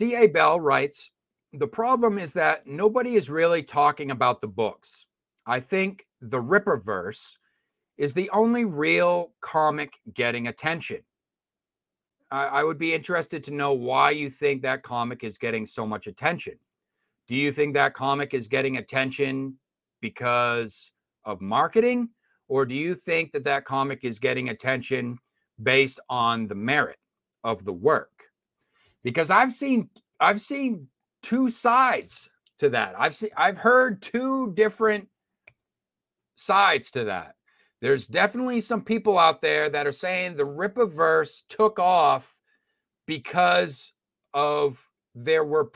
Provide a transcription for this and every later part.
D.A. Bell writes, the problem is that nobody is really talking about the books. I think the Ripperverse is the only real comic getting attention. I would be interested to know why you think that comic is getting so much attention. Do you think that comic is getting attention because of marketing? Or do you think that that comic is getting attention based on the merit of the work? Because I've seen two sides to that. I've heard two different sides to that. There's definitely some people out there that are saying the Rippaverse took off because of there were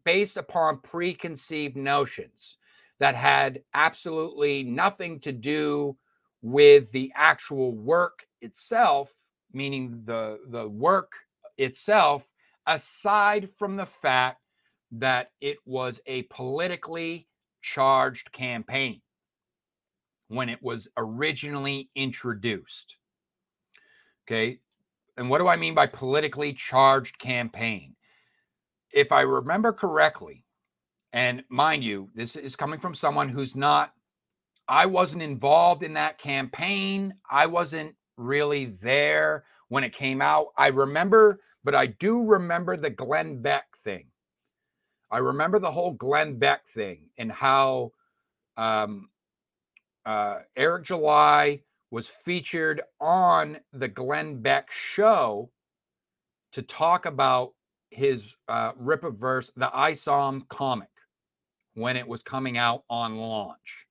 based upon preconceived notions that had absolutely nothing to do with the actual work itself, meaning the work itself, aside from the fact that it was a politically charged campaign when it was originally introduced. Okay. And what do I mean by politically charged campaign? If I remember correctly, and mind you, this is coming from someone who's not, I wasn't involved in that campaign. I wasn't really there when it came out. I remember, but I do remember the Glenn Beck thing. I remember the whole Glenn Beck thing and how Eric July was featured on the Glenn Beck show to talk about his Rippaverse, the ISOM comic, when it was coming out on launch.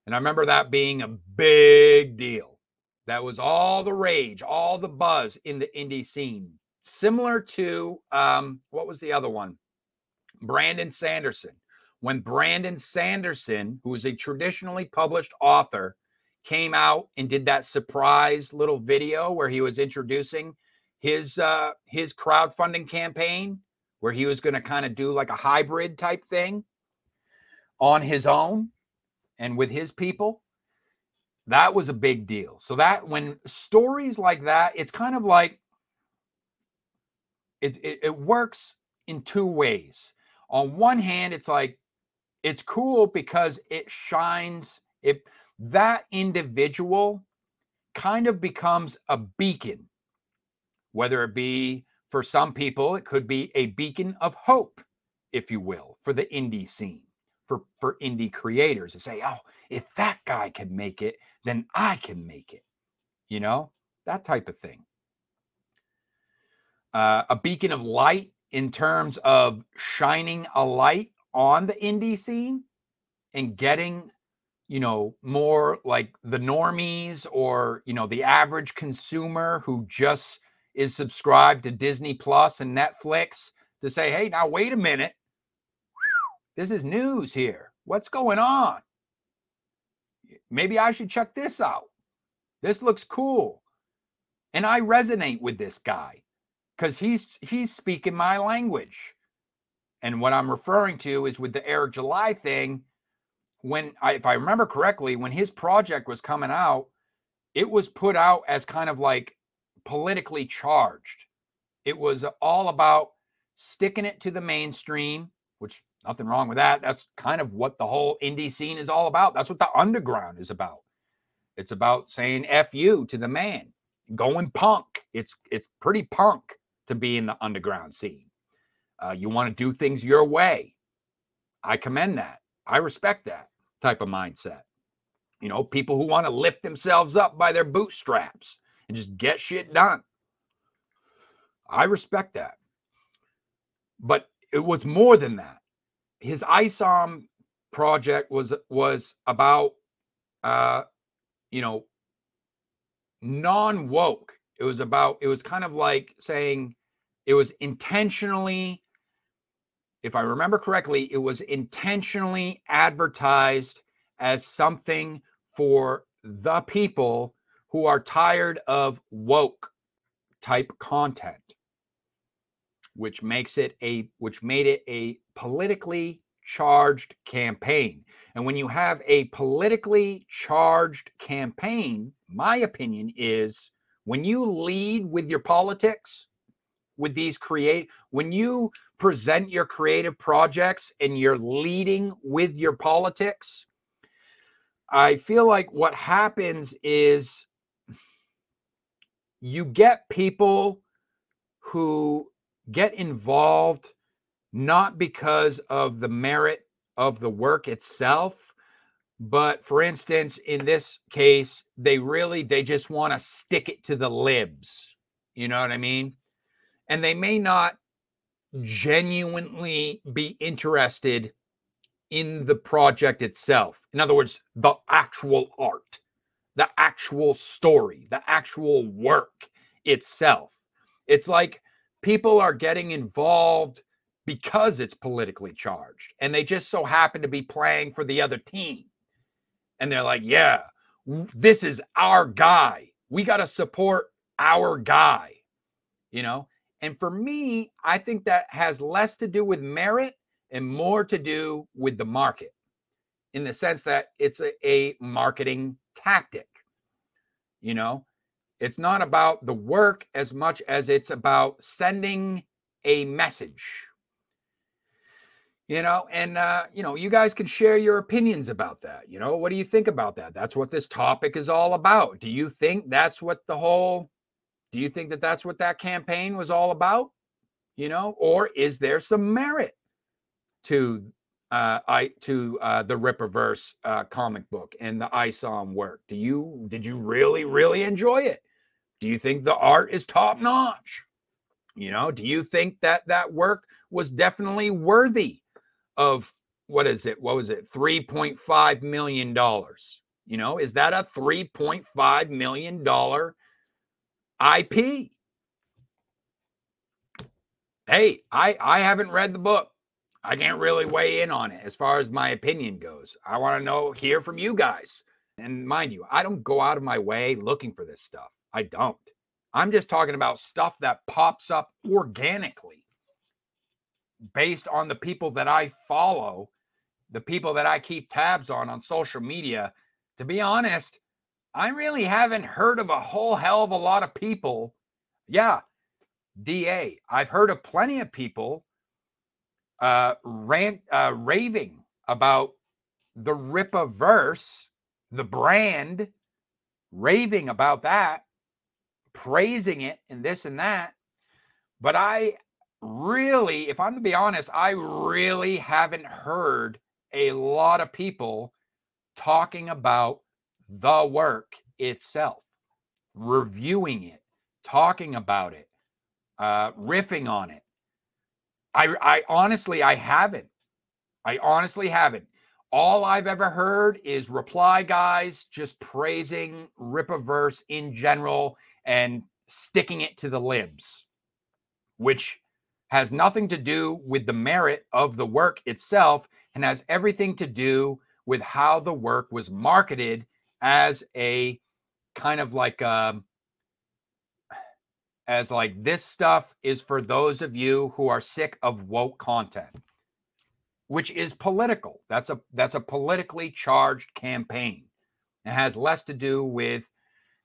And I remember that being a big deal. That was all the rage, all the buzz in the indie scene. Similar to, what was the other one? Brandon Sanderson. When Brandon Sanderson, who is a traditionally published author, came out and did that surprise little video where he was introducing his crowdfunding campaign, where he was going to kind of do like a hybrid type thing on his own and with his people, that was a big deal. So that when stories like that, it's kind of like it works in two ways. On one hand, it's like, it's cool because it shines, that individual kind of becomes a beacon, whether it be for some people, it could be a beacon of hope, if you will, for the indie scene, for indie creators to say, oh, if that guy can make it, then I can make it, you know, that type of thing. A beacon of light in terms of shining a light on the indie scene and getting, you know, more like the normies or, you know, the average consumer who just is subscribed to Disney Plus and Netflix to say, hey, now wait a minute. This is news here. What's going on? Maybe I should check this out. This looks cool. And I resonate with this guy because he's speaking my language. And what I'm referring to is with the Eric July thing, if I remember correctly, when his project was coming out, it was put out as kind of like politically charged. It was all about sticking it to the mainstream, which nothing wrong with that. That's kind of what the whole indie scene is all about. That's what the underground is about. It's about saying F you to the man, going punk. It's pretty punk to be in the underground scene. You want to do things your way. I commend that. I respect that type of mindset. You know, people who want to lift themselves up by their bootstraps and just get shit done. I respect that. But it was more than that. His ISOM project was about, you know, non-woke. It was kind of like saying it was intentionally, if I remember correctly, it was intentionally advertised as something for the people who are tired of woke type content, which made it a politically charged campaign. And when you have a politically charged campaign, my opinion is when you lead with your politics, with these when you present your creative projects and you're leading with your politics, I feel like what happens is you get people who get involved not because of the merit of the work itself, but for instance, in this case, they just want to stick it to the libs. You know what I mean? And they may not genuinely be interested in the project itself. In other words, the actual art, the actual story, the actual work itself. It's like people are getting involved because it's politically charged and they just so happen to be playing for the other team. And they're like, yeah, this is our guy. We got to support our guy, you know? And for me, I think that has less to do with merit and more to do with the market, in the sense that it's a marketing tactic. You know, it's not about the work as much as it's about sending a message. You know, and, you know, you guys can share your opinions about that. You know, what do you think about that? That's what this topic is all about. Do you think that's what do you think that that's what that campaign was all about? You know, or is there some merit to the Rippaverse comic book and the ISOM work? Did you really enjoy it? Do you think the art is top notch? You know, do you think that work was definitely worthy of what was it, $3.5 million? You know, is that a $3.5 million IP? Hey, I haven't read the book. I can't really weigh in on it as far as my opinion goes. I want to hear from you guys. And mind you, I don't go out of my way looking for this stuff. I don't. I'm just talking about stuff that pops up organically based on the people that I follow, the people that I keep tabs on social media. To be honest, I really haven't heard of a whole hell of a lot of people. Yeah, DA. I've heard of plenty of people raving about the Rippaverse, the brand, raving about that, praising it and this and that. But I really, if I'm to be honest, I really haven't heard a lot of people talking about the work itself, reviewing it, talking about it, riffing on it. I honestly haven't. I honestly haven't. All I've ever heard is reply guys just praising Rippaverse in general and sticking it to the libs, which has nothing to do with the merit of the work itself and has everything to do with how the work was marketed as a kind of like this stuff is for those of you who are sick of woke content, which is political. That's a politically charged campaign. It has less to do with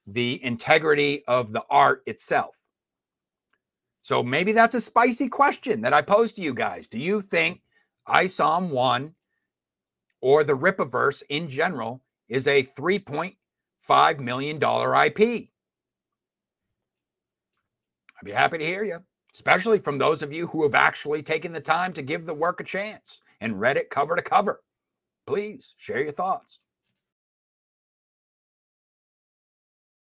the integrity of the art itself. So maybe that's a spicy question that I pose to you guys. Do you think ISOM 1 or the Rippaverse in general is a $3.5 million IP? I'd be happy to hear you, especially from those of you who have actually taken the time to give the work a chance and read it cover to cover. Please share your thoughts.